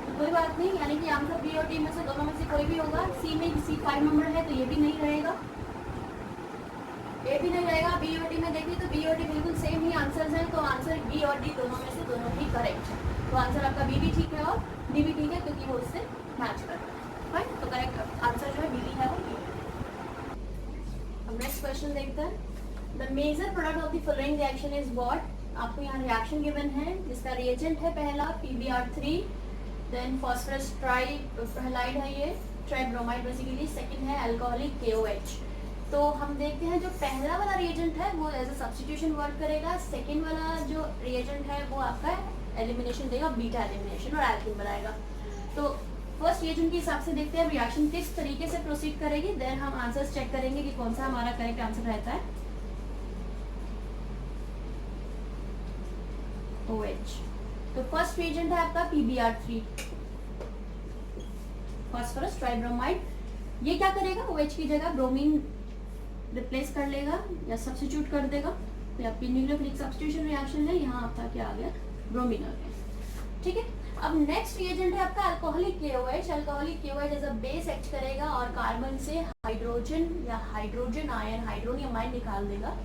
तो कोई बात नहीं, यानी कि आंसर बी और डी में से दोनों में से कोई भी होगा। सी में सी 5 मेंबर है तो ये भी नहीं रहेगा, ए भी नहीं रहेगा। बी और डी में देखिए तो बी और डी बिल्कुल सेम ही आंसर्स हैं, तो आंसर बी और डी दोनों में से दोनों ही करेक्ट है। तो आंसर आपका बी भी ठीक है और डी भी ठीक है क्योंकि वो उससे मैच कर रहा है। फाइन, तो करेक्ट आंसर जो है बी है वो बी है। अब नेक्स्ट क्वेश्चन देखते हैं। The major product of the following reaction is what. आपको यहाँ रिएक्शन गिवन है जिसका रिएजेंट है पहला PbR3, then phosphorus try hide है ये ट्राइब्रोमाइड बेसिकली, सेकंड है अल्कोहलिक KOH। तो हम देखते हैं जो पहला वाला रिएजेंट है वो एज अ सब्स्टिट्यूशन वर्क करेगा, सेकेंड वाला जो रिएजेंट है वो आपका एलिमिनेशन देगा, बीटा एलिमिनेशन और एल्कीन बनाएगा। तो फर्स्ट रिएजेंट के हिसाब से देखते हैं रिएक्शन किस तरीके से प्रोसीड करेगी, देन हम आंसर्स चेक करेंगे कि कौन सा हमारा करेक्ट आंसर रहता है। OH। तो फर्स्ट रिएजेंट है आपका PbR3, फास्फोरस ट्राइब्रोमाइड। ये क्या करेगा, OH की जगह ब्रोमीन रिप्लेस कर लेगा या सब्स्टिट्यूट कर देगा। तो यहाँ पे न्यूक्लियोफिलिक सब्स्टिट्यूशन रिएक्शन है, यहाँ आपका क्या आ गया, ब्रोमीन आ गया। ठीक है, अब नेक्स्ट रिएजेंट है आपका alcoholic KOH। Alcoholic KOH as a base act करेगा और कार्बन से हाइड्रोजन या हाइड्रोजन आयन, हाइड्रोनियम आयन निकाल देगा।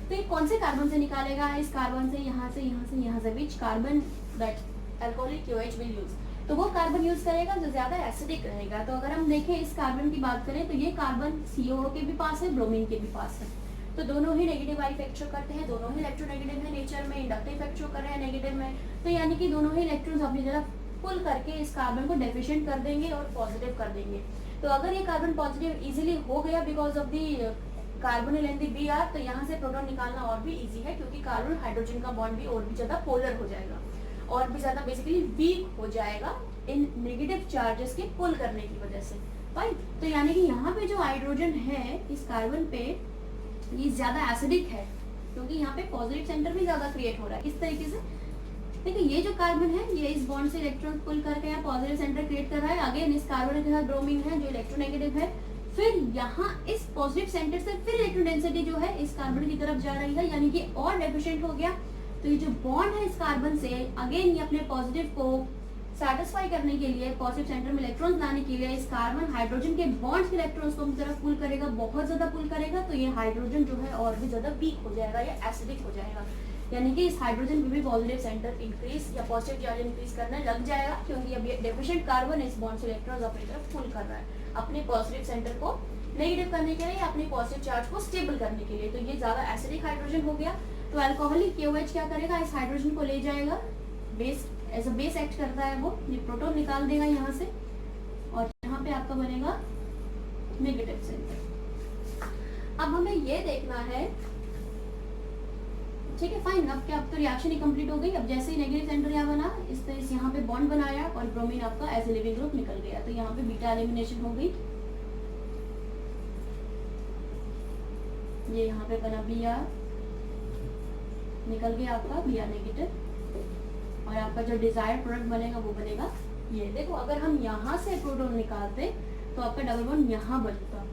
तो ये कौन से कार्बन से निकालेगा, इस कार्बन से, यहाँ से, यहाँ से, यहाँ से, which carbon that alcoholic KOH will use. तो वो कार्बन यूज करेगा जो ज्यादा एसिडिक रहेगा। तो अगर हम देखें इस कार्बन की बात करें तो ये कार्बन COO के भी पास है, ब्रोमीन के भी पास है। तो दोनों ही नेगेटिव आई इफेक्ट शो करते हैं, दोनों ही इलेक्ट्रोनेगेटिव है नेचर में, इंडक्टिव इफेक्ट शो कर रहे हैं नेगेटिव में। तो यानी कि दोनों ही इलेक्ट्रॉन्स अपनी तरफ पुल करके इस कार्बन को डेफिशिएंट कर देंगे और पॉजिटिव कर देंगे। तो अगर ये कार्बन पॉजिटिव इजीली हो गया because of the carbonyl and the Br, तो यहाँ से प्रोटॉन निकालना और भी इजी है क्योंकि कार्बन हाइड्रोजन का बॉन्ड भी और भी ज्यादा पोलर हो जाएगा और भी ज्यादा बेसिकली वीक हो जाएगा इन नेगेटिव चार्जेस के पुल करने की वजह से। राइट, तो यानी कि यहाँ पे जो हाइड्रोजन है इस कार्बन पे ये ज्यादा एसिडिक है क्योंकि यहाँ पे पॉजिटिव सेंटर भी ज्यादा क्रिएट हो रहा है। इस तरीके से देखिए ये जो कार्बन है ये इस बॉन्ड से इलेक्ट्रॉन पुल करके यहाँ पॉजिटिव सेंटर क्रिएट कर रहा है। अगेन इस कार्बन के साथ ब्रोमीन है जो इलेक्ट्रोनेगेटिव है, फिर यहाँ इस पॉजिटिव सेंटर से फिर इलेक्ट्रॉन डेंसिटी जो है इस कार्बन की तरफ जा रही है, यानी कि और डेफिशिएंट हो गया। तो ये जो बॉन्ड है इस कार्बन से, अगेन ये अपने पॉजिटिव को सेटिस्फाई करने के लिए, पॉजिटिव सेंटर में इलेक्ट्रॉन्स लाने के लिए इस कार्बन हाइड्रोजन के बॉन्ड्स के इलेक्ट्रॉन्स को अपनी तरफ पुल करेगा, बहुत ज्यादा पुल करेगा। तो ये हाइड्रोजन जो है और भी ज्यादा वीक हो जाएगा या एसिडिक हो जाएगा, यानी कि इस हाइड्रोजन पे भी पॉजिटिव सेंटर इंक्रीज या पॉजिटिव चार्ज इंक्रीज करने लग जाएगा क्योंकि अब ये डेफिशिएंट कार्बन इस बॉन्ड से इलेक्ट्रॉन्स अपनी तरफ पुल कर रहा है अपने पॉजिटिव सेंटर को नेगेटिव करने के लिए या अपने पॉजिटिव चार्ज को स्टेबल करने के लिए। तो ये ज्यादा एसिडिक हाइड्रोजन हो गया। तो अल्कोहलिक KOH क्या करेगा, इस हाइड्रोजन को ले जाएगा, base as a base act करता है वो, ये प्रोटॉन निकाल देगा यहाँ से और यहाँ पे आपका बनेगा नेगेटिव सेंटर। अब हमें ये देखना है, ठीक है फाइन, अब क्या, अब तो रिएक्शन ही कंप्लीट हो गई। अब जैसे ही नेगेटिव सेंटर यहाँ बना, इस तरह से यहाँ पे बॉन्ड बनाया और ब्रोमीन आपका एज ए लिविंग ग्रुप निकल गया। तो यहाँ पे बीटा एलिमिनेशन हो गई, ये यहाँ पे बना Br, निकल गया आपका Br नेगेटिव और आपका जो डिजायर्ड प्रोडक्ट बनेगा वो बनेगा ये। देखो अगर हम यहाँ से प्रोटॉन निकालते तो आपका डबल बॉन्ड यहाँ बनता,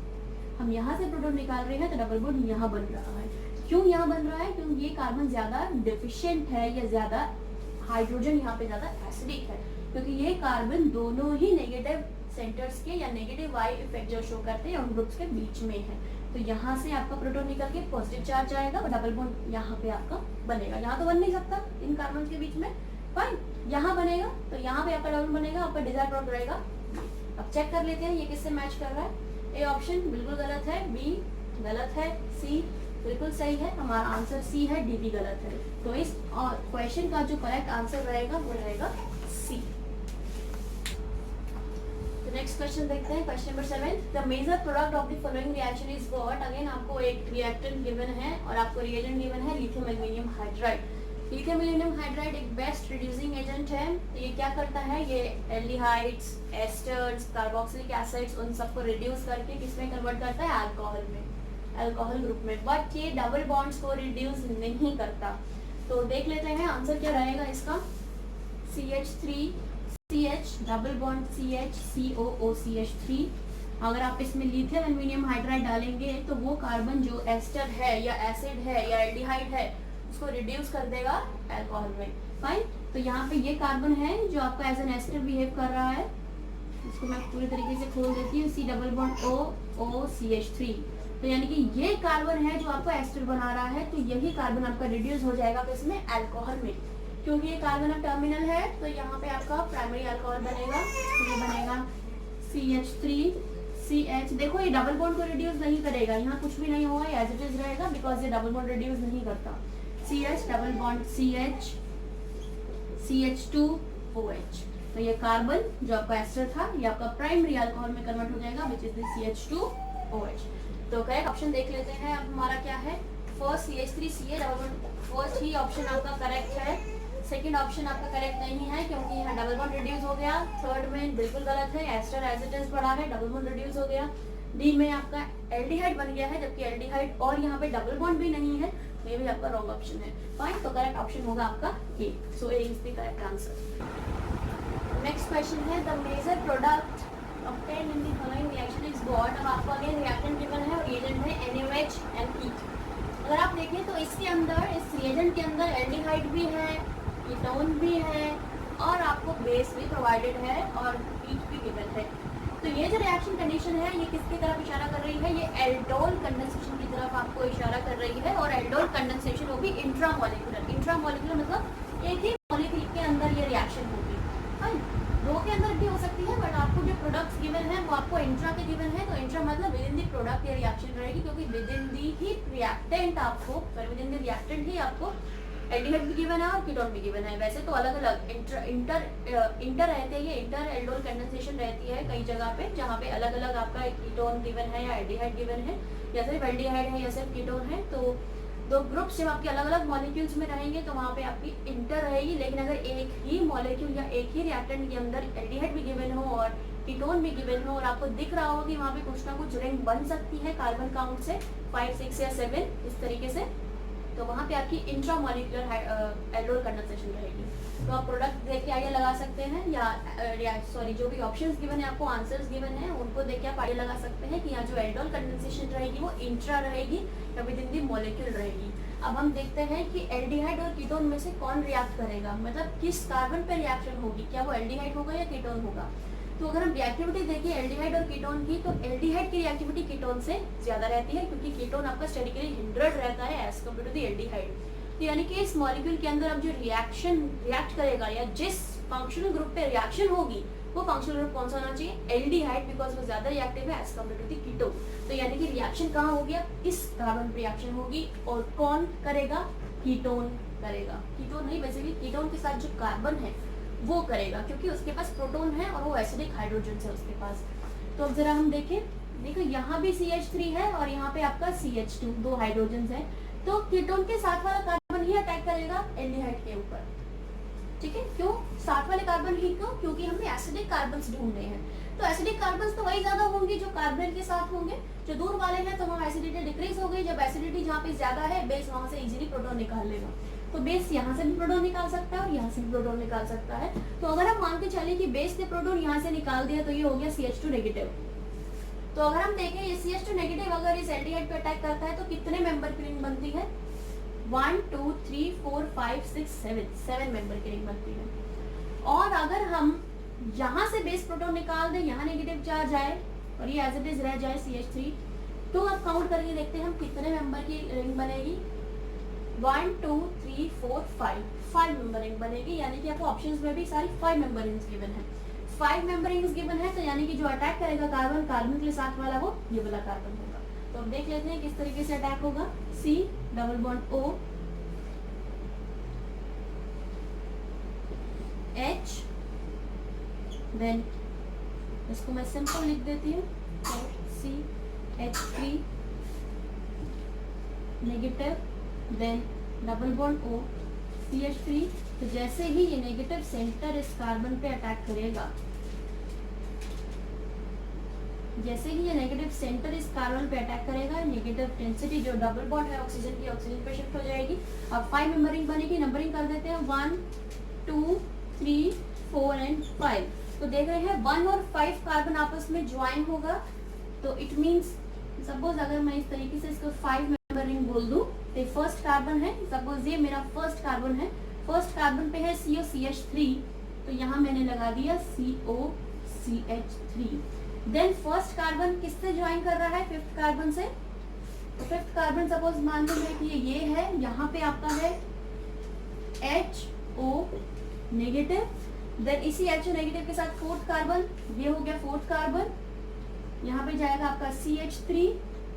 हम यहाँ से प्रोटॉन निकाल रहे हैं तो डबल बॉन्ड यहाँ बन रहा है। क्यों यहाँ बन रहा है, क्योंकि ये कार्बन ज्यादा डेफिशिएंट है या ज्यादा हाइड्रोजन यहाँ पे ज्यादा एसिडिक है, क्योंकि ये कार्बन दोनों ही नेगेटिव सेंटर्स के या नेगेटिव वाई इफेक्ट जो शो करते हैं उन ग्रुप्स के बीच में है। तो यहाँ से आपका प्रोटॉन निकल के पॉजिटिव चार्ज आएगा और डबल बॉन्ड यहाँ पे आपका बनेगा। यहाँ तो बन नहीं सकता इन कार्बन के बीच में, फाइन, यहाँ बनेगा। तो यहाँ पे आपका डबल बनेगा, आपका डिजायर्ड प्रोडक्ट रहेगा। अब चेक कर लेते हैं ये किससे मैच कर रहा है। ए ऑप्शन बिल्कुल गलत है, बी गलत है, सी बिल्कुल सही है, हमारा आंसर सी है, डी भी गलत है। तो इस क्वेश्चन का जो करेक्ट आंसर रहेगा वो रहेगा सी। नेक्स्ट क्वेश्चन देखते हैं, question number 7। The major product of the following reaction is what. Again आपको एक रिएक्टेंट गिवन है और आपको रिएजेंट गिवन है lithium aluminium hydride. Lithium aluminium hydride एक बेस्ट रिड्यूसिंग एजेंट है। तो ये क्या करता है, ये एल्डिहाइड्स, एस्टर्स, कार्बोक्सिलिक एसिड्स उन सबको रिड्यूस करके किसमें कन्वर्ट करता है, अल्कोहल में, अल्कोहल ग्रुप में। बट ये डबल बॉन्ड्स को रिड्यूस नहीं करता। तो देख लेते हैं आंसर क्या रहेगा इसका। CH3CH double bond CH COOCH3। अगर आप इसमें लिथियम एल्युमिनियम हाइड्राइड डालेंगे तो वो कार्बन जो एस्टर है या एसिड है या एल्डिहाइड है उसको रिड्यूस कर देगा अल्कोहल में। फाइन, तो यहाँ पे ये कार्बन है जो आपका एज एन एस्टर बिहेव कर रहा है। इसको मैं पूरी तरीके से खोल देती हूँ, C डबल बॉन्ड OOCH3। तो यानी कि ये कार्बन है जो आपका एस्टर बना रहा है। तो यही कार्बन आपका रिड्यूस हो जाएगा किसमें, अल्कोहल में, क्योंकि ये कार्बन अब टर्मिनल है। तो यहाँ पे आपका प्राइमरी अल्कोहल बनेगा, तो ये बनेगा CH3CH। देखो ये डबल बॉन्ड को रिड्यूस नहीं करेगा, यहाँ कुछ भी नहीं होगा, एज इट इज रहेगा बिकॉज ये डबल बॉन्ड रिड्यूस नहीं करता। CH double bond CH CH2OH। तो ये कार्बन जो आपका एस्टर था ये आपका प्राइमरी अल्कोहल में कन्वर्ट हो जाएगा, विच इज द CH2OH। तो करेक्ट ऑप्शन देख लेते हैं अब हमारा क्या है, first CH3Ca double bond, first ही ऑप्शन आपका करेक्ट है। सेकंड ऑप्शन आपका करेक्ट नहीं है क्योंकि यहाँ डबल बॉन्ड रिड्यूस हो गया। थर्ड में बिल्कुल गलत है, एस्टर एज इट इज पड़ा है, डबल बॉन्ड रिड्यूस हो गया। डी में आपका एल्डिहाइड बन गया है, जबकि एल्डिहाइड और यहाँ पे डबल बॉन्ड भी नहीं है, तो ये भी आपका रॉन्ग ऑप्शन है। फाइन, तो करेक्ट ऑप्शन होगा आपका A. So A is the correct answer. Next question है the major product obtained in the following reaction is what। अब आपको अगेन रिएक्टेंट गिवन है और रिएजेंट है NaOH एंड हीट। अगर आप देखें तो इसके अंदर, इस रिएजेंट के अंदर एल्डिहाइड भी है, कीटोन भी है और आपको बेस भी प्रोवाइडेड है और हीट भी गिवन है। तो ये जो रिएक्शन कंडीशन है ये किसकी तरफ इशारा कर रही है, ये एल्डोल कंडेंसेशन की तरफ आपको इशारा कर रही है। और एल्डोल कंडेंसेशन होगी इंट्रामोलिकुलर, इंट्रामोलिकुलर मतलब एक ही मॉलिक्यूल के अंदर ये रिएक्शन होगी। दो के अंदर भी हो सकती है, बट आपको जो प्रोडक्ट्स गिवन है वो आपको इंट्रा के गिवन है, तो इंट्रा मतलब विद इन द प्रोडक्ट ये रिएक्शन रहेगी, क्योंकि with in the he reactant आपको, विद इन द रिएक्टेंट ही आपको एल्डिहाइड भी गिवन है और कीटोन भी गिवन है। वैसे तो अलग अलग इंटर रहते हैं, ये इंटर एल्डोल कंडेंसेशन रहती है कई जगह पे, जहाँ पे अलग अलग आपका कीटोन गिवन है या एल्डिहाइड गिवन है, या सिर्फ एल्डिहाइड है या सिर्फ कीटोन है। तो दो ग्रुप्स जब आपके अलग अलग मॉलिक्यूल्स में रहेंगे तो वहाँ पे आपकी इंटर रहेगी। लेकिन अगर एक ही मॉलिक्यूल या एक ही रिएक्टेंट के अंदर एल्डिहाइड भी गिवन हो और कीटोन भी गिवन हो और आपको दिख रहा हो कि वहाँ पे कुछ ना कुछ रिंग बन सकती है कार्बन काउंट से 5, 6 या 7 इस तरीके से, तो वहाँ पे आपकी इंट्रामोलिकुलर एल्डोल कंडेंसेशन रहेगी। तो आप प्रोडक्ट देख के आइडिया लगा सकते हैं, या सॉरी जो भी ऑप्शंस गिवन है आपको, आंसर्स गिवन है, उनको देख के आप आइडिया लगा सकते हैं कि यहाँ जो एल्डोल कंडेंसेशन रहेगी वो इंट्रा रहेगी या विद इन दी मॉलिक्यूल रहेगी। अब हम देखते हैं कि एल्डिहाइड और कीटोन में से कौन रिएक्ट करेगा, मतलब किस कार्बन पे रिएक्शन होगी, क्या वो एल्डिहाइड होगा या कीटोन होगा। तो अगर हम रिएक्टिविटी देखिए एल्डिहाइड और कीटोन की, तो एल्डिहाइड की रिएक्टिविटी कीटोन से ज्यादा रहती है, क्योंकि कीटोन आपका स्टैटिकली हिंड्रेड रहता है as compare to the aldehyde. तो यानी कि इस मॉलिक्यूल के अंदर अब जो रिएक्ट करेगा या जिस फंक्शनल ग्रुप पे रिएक्शन होगी वो फंक्शनल ग्रुप कौन सा होना चाहिए, एल्डिहाइड, बिकॉज वो ज्यादा रिएक्टिव है as compare to the ketone. तो यानी कि रिएक्शन कहाँ होगी, अब इस कार्बन पे रिएक्शन होगी और कौन करेगा, कीटोन करेगा। कीटोन नहीं, बेसिकली कीटोन के साथ जो कार्बन है वो करेगा, क्योंकि उसके पास प्रोटॉन है और वो एसिडिक हाइड्रोजन है उसके पास। तो अब जरा हम देखें, देखो यहाँ भी CH3 है और यहाँ पे आपका CH2, 2 हाइड्रोजन है। तो कीटोन के साथ वाला कार्बन ही अटैक करेगा एल्डिहाइड के ऊपर, ठीक है। क्यों साथ वाले कार्बन ही, क्यों, क्योंकि हमने एसिडिक कार्बन्स ढूंढे हैं। तो एसिडिक कार्बन्स तो वही ज्यादा होंगे जो कार्बन के साथ होंगे, जो दूर वाले हैं तो वहाँ एसिडिटी डिक्रीज हो गई। जब एसिडिटी जहाँ पे ज्यादा है, बेस वहाँ से इजीली प्रोटॉन निकाल लेगा, तो बेस यहाँ से भी प्रोटॉन निकाल सकता है और यहाँ से भी प्रोटॉन निकाल सकता है। तो अगर हम मान के चले कि बेस ने प्रोटॉन यहाँ से निकाल दिया तो ये हो गया CH2 नेगेटिव। तो अगर हम देखें ये CH2 नेगेटिव अगर इस एल्डिहाइड पे अटैक करता है तो कितने मेंबर की रिंग बनती है, 1 2 3 4 5 6 7 मेंबर की रिंग बनती है। और अगर हम यहाँ से बेस प्रोटॉन निकाल दें, यहाँ नेगेटिव चार्ज आए और ये एज इट इज रह जाए CH3, तो अब काउंट करके देखते हैं हम कितने मेंबर की रिंग बनेगी। 1 2 3 4 5 मेंबर रिंग बनेगी, यानी कि आपको ऑप्शंस में भी सारी 5 मेंबर रिंग्स गिवन है। 5 मेंबर रिंग्स गिवन है, तो यानी कि जो अटैक करेगा कार्बन के साथ वाला वो ये वाला कार्बन होगा। तो अब देख लेते हैं किस तरीके से अटैक होगा। C double bond O H, then इसको मैं सिंपल लिख देती हूँ, CH3 negative, then double bond O CH3। तो जैसे ही ये नेगेटिव सेंटर इस कार्बन पे अटैक करेगा, जैसे ही ये नेगेटिव सेंटर इस कार्बन पे अटैक करेगा, नेगेटिव डेंसिटी जो डबल बॉन्ड है ऑक्सीजन की, ऑक्सीजन पे शिफ्ट हो जाएगी। अब 5 मेंबरिंग बनेगी, नंबरिंग कर देते हैं 1 2 3 4 एंड 5। तो देख रहे हैं 1 और 5 कार्बन आपस में ज्वाइन होगा, तो इट मींस सपोज अगर मैं इस तरीके से इसको 5 मेंबर रिंग बोल दूं, तो फर्स्ट कार्बन है, सपोज ये मेरा फर्स्ट कार्बन है, फर्स्ट कार्बन पे है COCH3, तो यहाँ मैंने लगा दिया COCH3। देन फर्स्ट कार्बन किससे ज्वाइन कर रहा है, 5th कार्बन से। तो 5th कार्बन सपोज मान लीजिए कि ये है, यहाँ पे आपका है HO नेगेटिव, देन इसी HO नेगेटिव के साथ 4th कार्बन, ये हो गया 4th कार्बन, यहाँ पे जाएगा आपका CH3,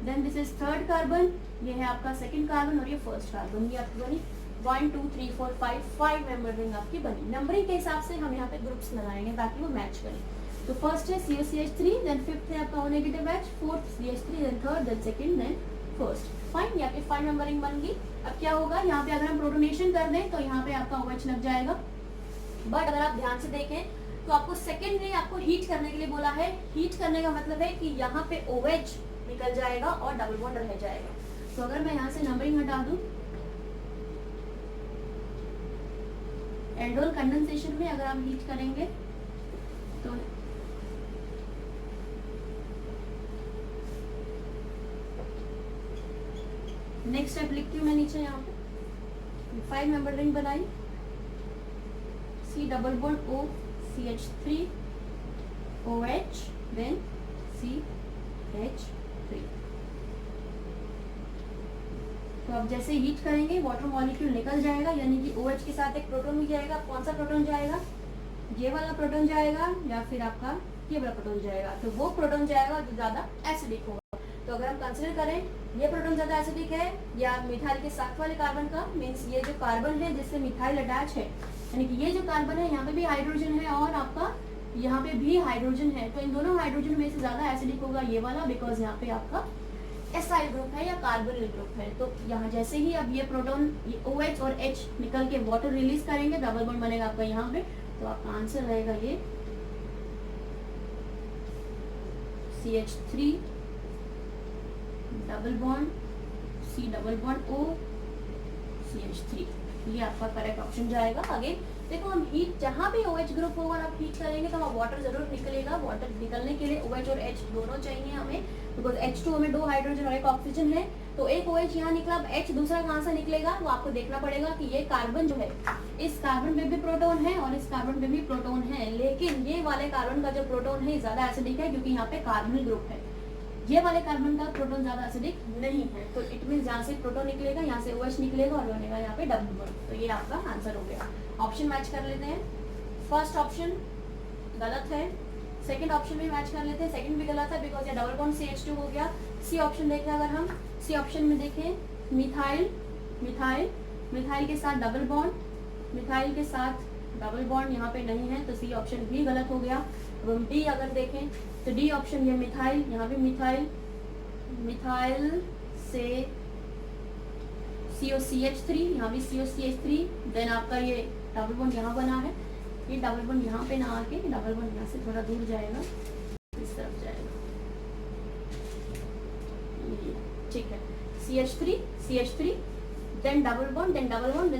then this is 3rd carbon, ये है आपका 2nd कार्बन और ये 1st कार्बन। ये आपकी बनी 1 2 3 4 5 मेंबर रिंग आपकी बनी। नंबरिंग के हिसाब से हम यहाँ पे ग्रुप्स लगाएंगे ताकि वो मैच करें। तो फर्स्ट है COCH3, देन फिफ्थ है आपका O negative H, fourth CH3, then third, then second, then first. Fine, यहाँ पे 5 नंबरिंग बन गई। अब क्या होगा, यहाँ पे अगर हम प्रोटोनेशन कर दें तो यहाँ पे आपका OH लग जाएगा। बट अगर आप ध्यान से देखें तो आपको सेकंड ने आपको हीट करने के लिए बोला है। हीट करने का मतलब है कि यहाँ पे OH निकल जाएगा और डबल बॉन्ड रह जाएगा। तो अगर मैं यहाँ से नंबरिंग हटा दूं, एंडोल कंडेंसेशन में अगर हम हीट करेंगे तो नेक्स्ट स्टेप लिखती हूँ मैं नीचे यहाँ पे 5 मेंबर रिंग बनाई, C double bond O CH3 OH then CH3। तो अब जैसे हीट करेंगे वाटर मॉलिक्यूल निकल जाएगा, यानी कि OH के साथ एक प्रोटॉन भी जाएगा। कौन सा प्रोटॉन जाएगा, ये वाला प्रोटॉन जाएगा या फिर आपका ये वाला प्रोटॉन जाएगा। तो वो प्रोटॉन जाएगा जो ज्यादा एसिडिक होगा। तो अगर हम कंसिडर करें ये प्रोटॉन ज्यादा एसिडिक है या मिथाइल के साथ वाले कार्बन का, मीन्स ये जो कार्बन है जिससे मिथाइल अटैच है, यानी कि ये जो कार्बन है यहाँ पे भी हाइड्रोजन है और आपका यहाँ पे भी हाइड्रोजन है। तो इन दोनों हाइड्रोजन में से ज्यादा एसिडिक होगा ये वाला, बिकॉज यहाँ पे आपका एसाइल ग्रुप है या कार्बोनिल ग्रुप है। तो यहाँ जैसे ही अब ये प्रोटॉन OH और H निकल के वाटर रिलीज करेंगे, डबल बॉन्ड बनेगा आपका यहाँ पे। तो आपका आंसर रहेगा ये CH3 double bond C double bond O CH3, ये आपका करेक्ट ऑप्शन जाएगा। आगे देखो, हम हीट जहाँ भी OH ग्रुप होगा आप हीट करेंगे तो वहाँ वाटर जरूर निकलेगा। वाटर निकलने के लिए OH और H दोनों चाहिए हमें, बिकॉज H2O में 2 हाइड्रोजन और 1 ऑक्सीजन है। तो एक OH यहाँ निकला, अब H दूसरा कहाँ से निकलेगा वो आपको देखना पड़ेगा कि ये कार्बन जो है, इस कार्बन में भी प्रोटॉन है और इस कार्बन में भी प्रोटॉन है, लेकिन ये वाले कार्बन का जो प्रोटॉन है ज्यादा एसिडिक है क्योंकि यहाँ पे कार्बोनिल ग्रुप है। ये वाले कार्बन का प्रोटॉन ज्यादा एसिडिक नहीं है। तो इट मीन यहाँ से प्रोटॉन निकलेगा, यहाँ से OH निकलेगा और बनेगा यहाँ पे डबल बॉन्ड। तो ये आपका आंसर हो गया। ऑप्शन मैच कर लेते हैं। फर्स्ट ऑप्शन गलत है, सेकंड ऑप्शन भी मैच कर लेते हैं। सेकंड भी गलत है बिकॉज ये डबल बॉन्ड CH2 हो गया। सी ऑप्शन देखें, अगर हम सी ऑप्शन में देखें मिथाइल, मिथाइल मिथाइल के साथ डबल बॉन्ड, मिथाइल के साथ डबल बॉन्ड यहाँ पे नहीं है, तो सी ऑप्शन भी गलत हो गया। अब हम डी अगर देखें तो डी ऑप्शन ये मिथाइल, यहाँ भी मिथाइल, मिथाइल से COCH3, यहाँ भी COCH3, देन आपका ये डबल बॉन्ड यहाँ बना है, ये डबल बॉन्ड यहाँ पे ना आके डबल बॉन्ड यहाँ से थोड़ा दूर जाएगा, इस तरफ जाएगा, ठीक है। CH3 then double bond then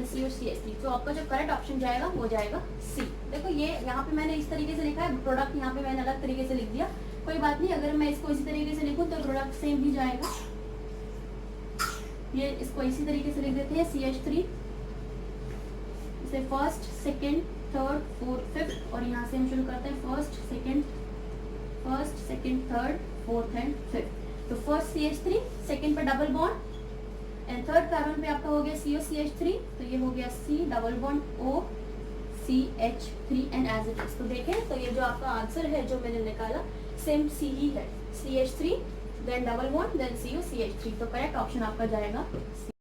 COCH3। तो आपका जो करेक्ट ऑप्शन जाएगा वो जाएगा सी। देखो ये यहाँ पे मैंने इस तरीके से लिखा है, प्रोडक्ट यहाँ पे मैंने अलग तरीके से लिख दिया, कोई बात नहीं। अगर मैं इसको इसी तरीके से लिखूँ तो प्रोडक्ट सेम ही जाएगा। ये इसको इसी तरीके से लिख देते हैं CH3 इसे first second third fourth fifth, और यहाँ से हम शुरू करते हैं first second third fourth and fifth. तो फर्स्ट CH3, सेकेंड पे double bond and third carbon पे आपका हो गया COCH3, तो ये हो गया C double bond O CH3 and as it is. तो देखें तो ये जो आपका आंसर है जो मैंने निकाला सेम C ही है, CH3 then double bond then COCH3। तो करेक्ट ऑप्शन आपका जाएगा C।